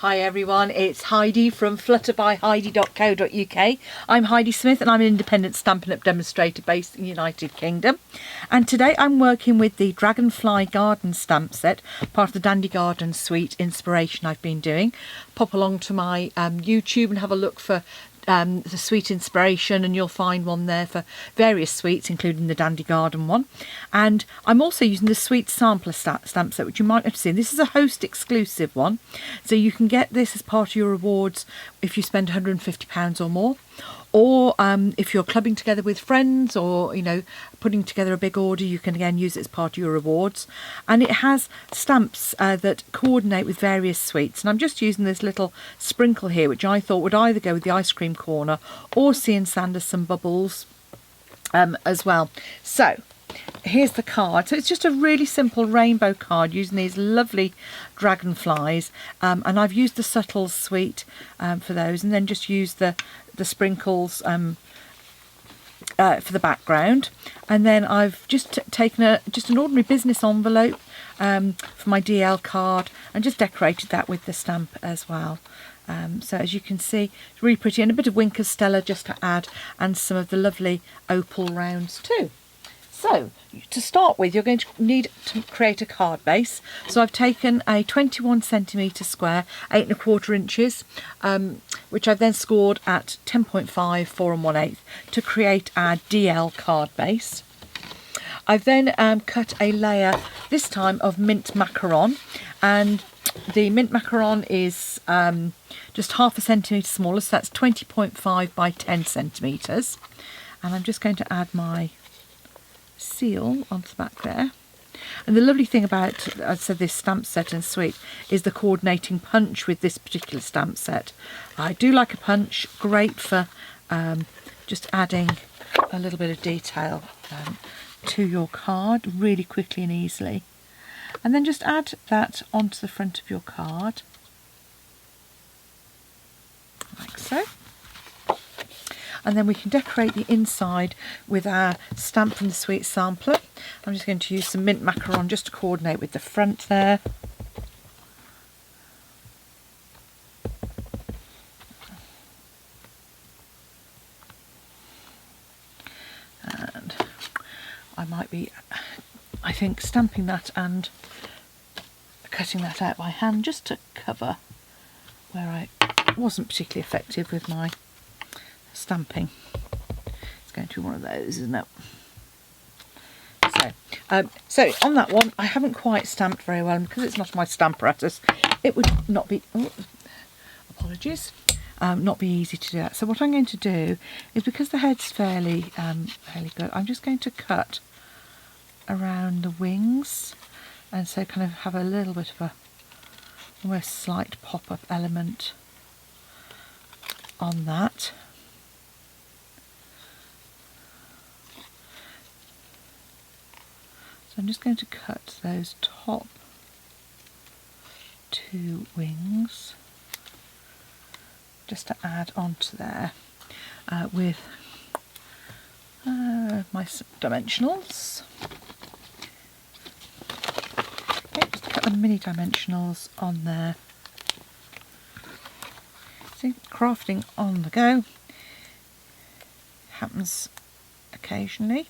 Hi everyone, it's Heidi from flutterbyheidi.co.uk. I'm Heidi Smith and I'm an independent Stampin' Up demonstrator based in the United Kingdom. And today I'm working with the Dragonfly garden stamp set, part of the Dandy Garden Suite inspiration I've been doing. Pop along to my YouTube and have a look for the suite inspiration, and you'll find one there for various suites, including the Dandy Garden one. And I'm also using the Suite Sampler stamp set, which you might have seen. This is a host exclusive one, so you can get this as part of your rewards if you spend £150 or more, or if you're clubbing together with friends, or putting together a big order, you can again use it as part of your rewards. And it has stamps that coordinate with various suites, and I'm just using this little sprinkle here, which I thought would either go with the ice cream corner or Sea and Sanderson bubbles as well. So here's the card. So it's just a really simple rainbow card using these lovely dragonflies, and I've used the Subtles suite for those, and then just used the sprinkles for the background. And then I've just taken just an ordinary business envelope for my DL card and just decorated that with the stamp as well. So as you can see, it's really pretty, and a bit of Wink of Stella just to add, and some of the lovely opal rounds too. So to start with, you're going to need to create a card base. So I've taken a 21cm square, 8 1/4 inches, which I've then scored at 10.5, 4 1/8 to create our DL card base. I've then cut a layer, this time of mint macaron, and the mint macaron is just 1/2 centimetre smaller, so that's 20.5 by 10 centimetres. And I'm just going to add my seal onto the back there. And the lovely thing about, I said, this stamp set and suite is the coordinating punch with this particular stamp set. I do like a punch, great for just adding a little bit of detail to your card really quickly and easily. And then just add that onto the front of your card, like so. And then we can decorate the inside with our stamp from the Suite Sampler. I'm just going to use some mint macaron just to coordinate with the front there. And I might be, I think, stamping that and cutting that out by hand just to cover where I wasn't particularly effective with my stamping. It's going to be one of those, isn't it? So on that one, I haven't quite stamped very well, and because it's not my stamp apparatus, it would not be, apologies, not be easy to do that. So what I'm going to do is, because the head's fairly good, I'm just going to cut around the wings, and so kind of have a little bit of a almost slight pop-up element on that. So I'm just going to cut those top 2 wings just to add onto there with my dimensionals. Okay, just a couple of mini dimensionals on there. See, crafting on the go happens occasionally,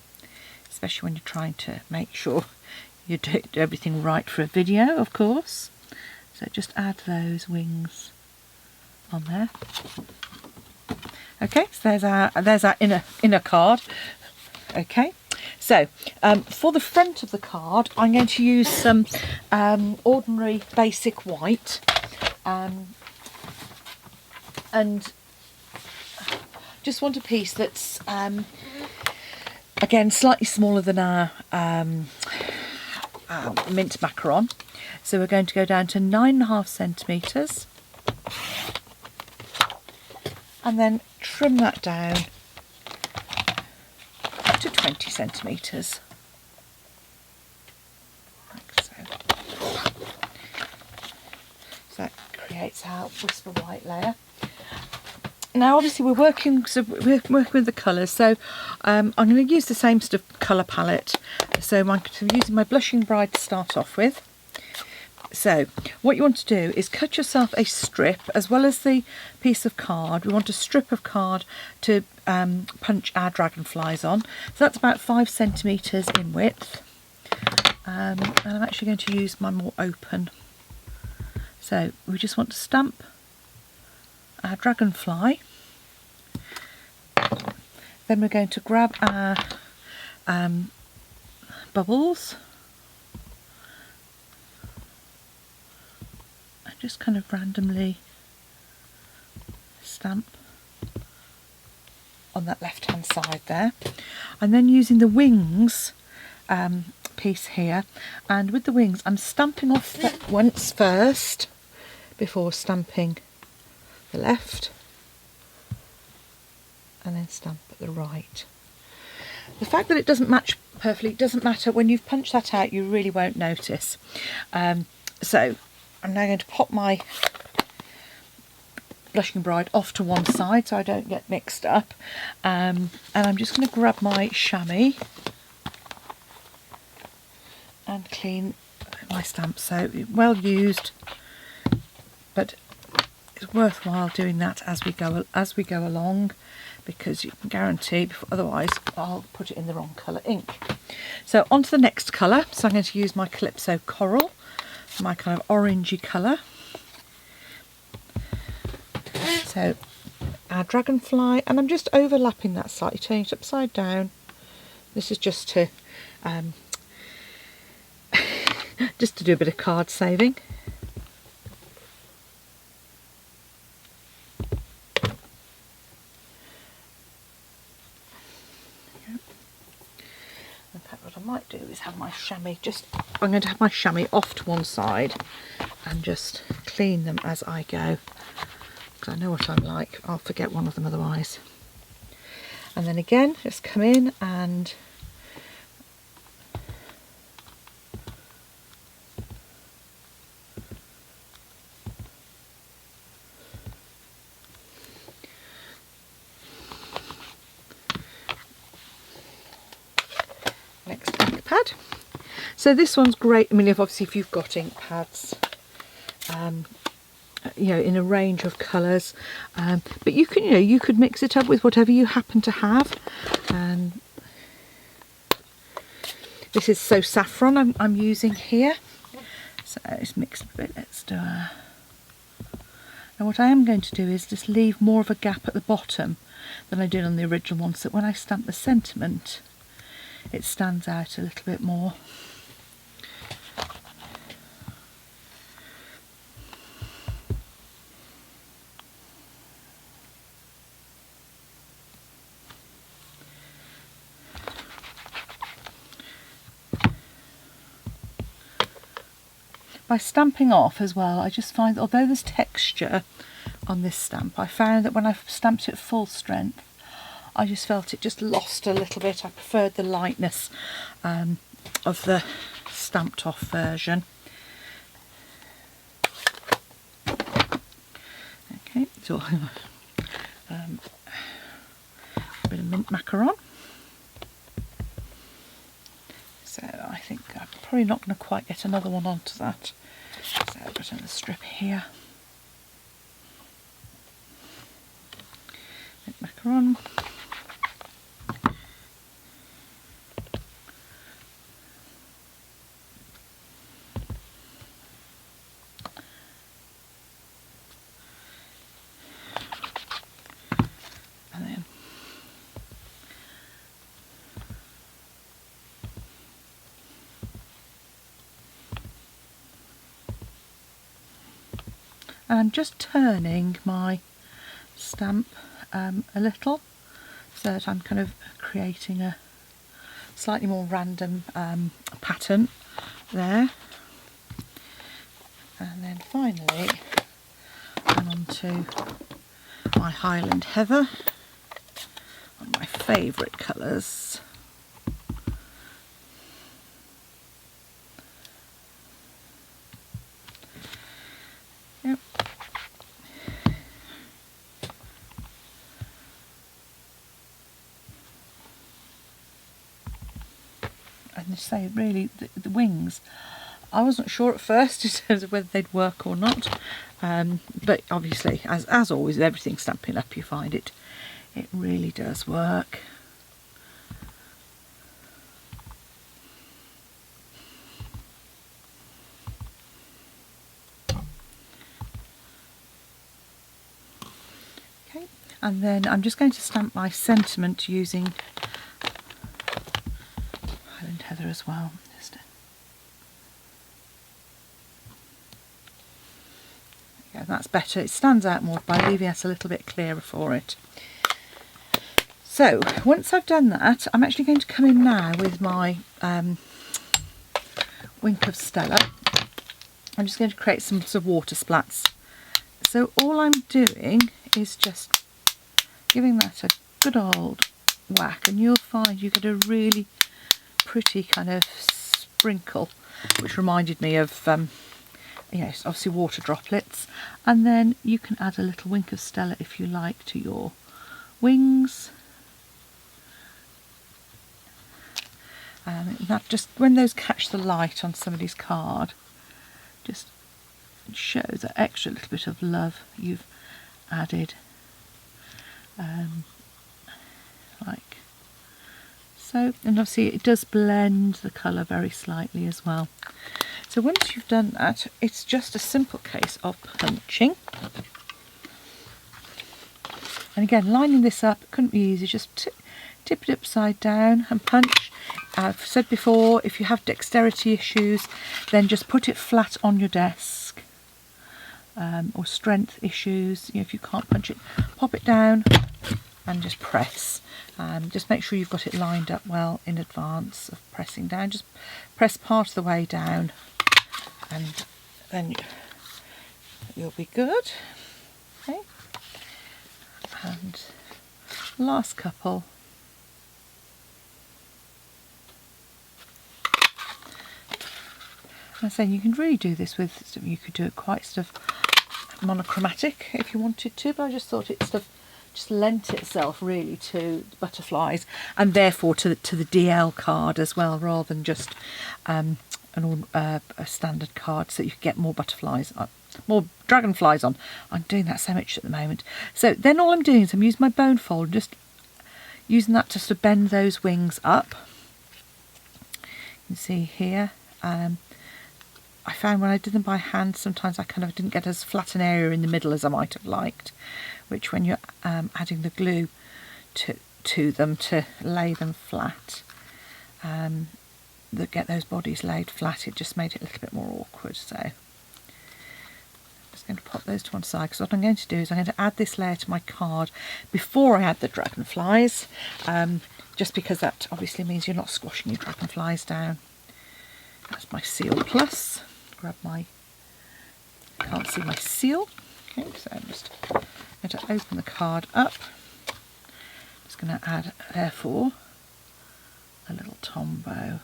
especially when you're trying to make sure you do everything right for a video, of course. So just add those wings on there. Okay, so there's our inner card. Okay, so for the front of the card, I'm going to use some ordinary basic white, and just want a piece that's again slightly smaller than our mint macaron. So we're going to go down to 9.5 centimetres and then trim that down to 20 centimetres. Like so. So that creates our Whisper White layer. Now obviously we're working with the colours, so I'm going to use the same sort of colour palette. So I'm using my Blushing Bride to start off with. So what you want to do is cut yourself a strip, as well as the piece of card. We want a strip of card to punch our dragonflies on. So that's about 5 centimetres in width. And I'm actually going to use my more open. So we just want to stamp our dragonfly. Then we're going to grab our bubbles and just kind of randomly stamp on that left hand side there, and then using the wings piece here, and with the wings I'm stamping off that once first before stamping the left, and then stamp at the right. The fact that it doesn't match perfectly, it doesn't matter. When you've punched that out, you really won't notice. So I'm now going to pop my Blushing Bride off to one side so I don't get mixed up. And I'm just going to grab my chamois and clean my stamp. So well used, but it's worthwhile doing that as we go along, because you can guarantee, otherwise I'll put it in the wrong colour ink. So on to the next colour. So I'm going to use my Calypso Coral, my kind of orangey colour. So our dragonfly, and I'm just overlapping that slightly, turning it upside down. This is just to do a bit of card saving. In fact, what I might do is have my chamois I'm going to have my chamois off to one side and just clean them as I go, because I know what I'm like. I'll forget one of them otherwise. And then again, just come in and next ink pad. So this one's great. I mean, if you've got ink pads, you know, in a range of colours, but you can, you could mix it up with whatever you happen to have. And this is So Saffron I'm using here. So it's mixed a bit. Let's do a. Now what I am going to do is just leave more of a gap at the bottom than I did on the original one, so that when I stamp the sentiment, it stands out a little bit more. By stamping off as well, I just find that although there's texture on this stamp, I found that when I stamped it at full strength, I just felt it just lost a little bit. I preferred the lightness of the stamped off version. Okay, so a bit of mint macaron. So I think I'm probably not going to quite get another one onto that. So I've got another strip here. Mint macaron. And I'm just turning my stamp a little, so that I'm kind of creating a slightly more random pattern there. And then finally I'm on to my Highland Heather, one of my favourite colours. Yep. And to say, really, the wings I wasn't sure at first in terms of whether they'd work or not, but obviously, as always, with everything Stampin' Up, you find it really does work. Okay, and then I'm just going to stamp my sentiment using Highland Heather as well. Yeah, that's better. It stands out more by leaving it a little bit clearer for it. So once I've done that, I'm actually going to come in now with my Wink of Stella. I'm just going to create some sort of water splats. So all I'm doing is just giving that a good old whack, and you'll find you get a really pretty kind of sprinkle, which reminded me of yes, obviously water droplets. And then you can add a little Wink of Stella if you like to your wings. That just, when those catch the light on somebody's card, just shows that extra little bit of love you've added, like so. And obviously it does blend the colour very slightly as well. So once you've done that, it's just a simple case of punching. And again, lining this up couldn't be easy. Just tip it upside down and punch. I've said before, if you have dexterity issues, then just put it flat on your desk. Or strength issues, if you can't punch it, pop it down and just press. Just make sure you've got it lined up well in advance of pressing down. Just press part of the way down, and then you'll be good. Okay. And last couple. I'm saying you can really do this with, you could do it quite sort of monochromatic if you wanted to, but I just thought it sort of just lent itself really to butterflies, and therefore to the DL card as well, rather than just a standard card, so you could get more butterflies, more dragonflies on. I'm doing that so much at the moment. So then all I'm doing is I'm using my bone fold, just using that to sort of bend those wings up. You can see here. I found when I did them by hand, sometimes I kind of didn't get as flat an area in the middle as I might have liked, which when you're adding the glue to them to lay them flat, that get those bodies laid flat, it just made it a little bit more awkward. So I'm just going to pop those to one side, because what I'm going to do is I'm going to add this layer to my card before I add the dragonflies, just because that obviously means you're not squashing your dragonflies down. That's my Seal Plus. Grab my, can't see my seal. Okay, so I'm just going to open the card up. Just going to add, therefore, a little tombow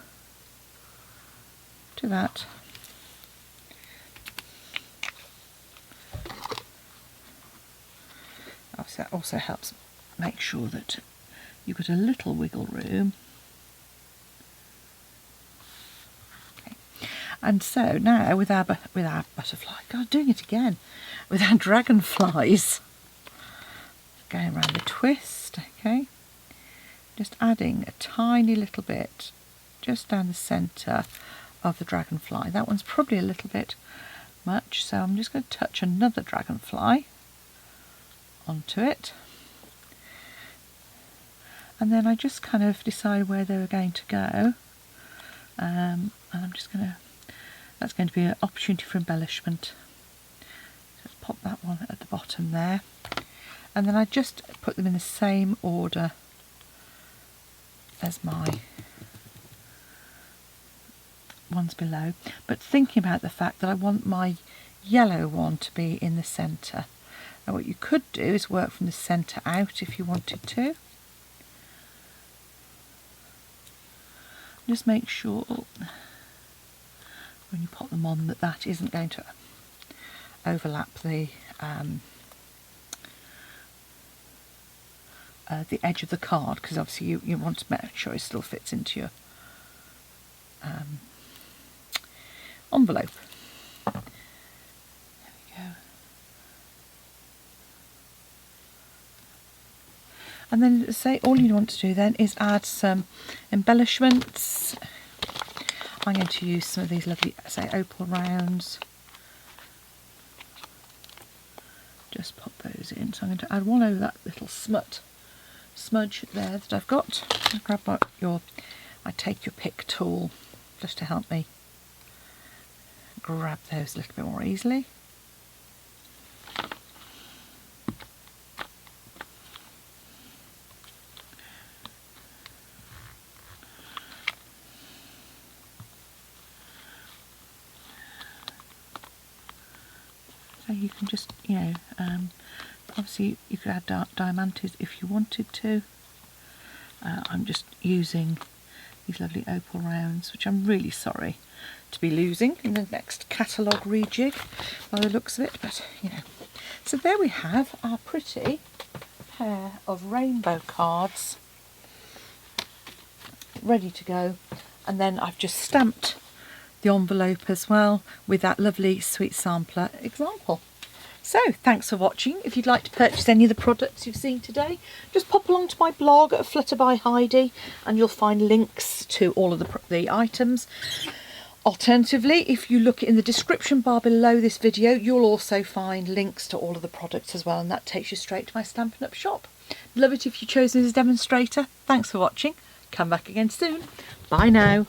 to that. Obviously that also helps make sure that you've got a little wiggle room. And so now with our butterfly, God, doing it again, with our dragonflies, going around the twist, okay, just adding a tiny little bit just down the centre of the dragonfly. That one's probably a little bit much, so I'm just going to touch another dragonfly onto it. And then I just kind of decide where they were going to go, and I'm just going to, that's going to be an opportunity for embellishment. Just pop that one at the bottom there. And then I just put them in the same order as my ones below. But thinking about the fact that I want my yellow one to be in the centre. Now what you could do is work from the centre out if you wanted to. Just make sure when you pop them on that that isn't going to overlap the edge of the card, because obviously you want to make sure it still fits into your envelope. There we go. And then say all you want to do then is add some embellishments. I'm going to use some of these lovely, say, opal rounds. Just pop those in. So I'm going to add one over that little smudge there that I've got. Grab I take your pick tool just to help me grab those a little bit more easily. So you can just, obviously you could add diamantes if you wanted to. I'm just using these lovely opal rounds, which I'm really sorry to be losing in the next catalogue rejig by the looks of it, but So there we have our pretty pair of rainbow cards ready to go, and then I've just stamped the envelope as well with that lovely sweet sampler example. So thanks for watching. If you'd like to purchase any of the products you've seen today, just pop along to my blog at Flutter by Heidi and you'll find links to all of the items. Alternatively, if you look in the description bar below this video, you'll also find links to all of the products as well, and that takes you straight to my Stampin' Up shop. Love it if you chose me as a demonstrator. Thanks for watching. Come back again soon. Bye now.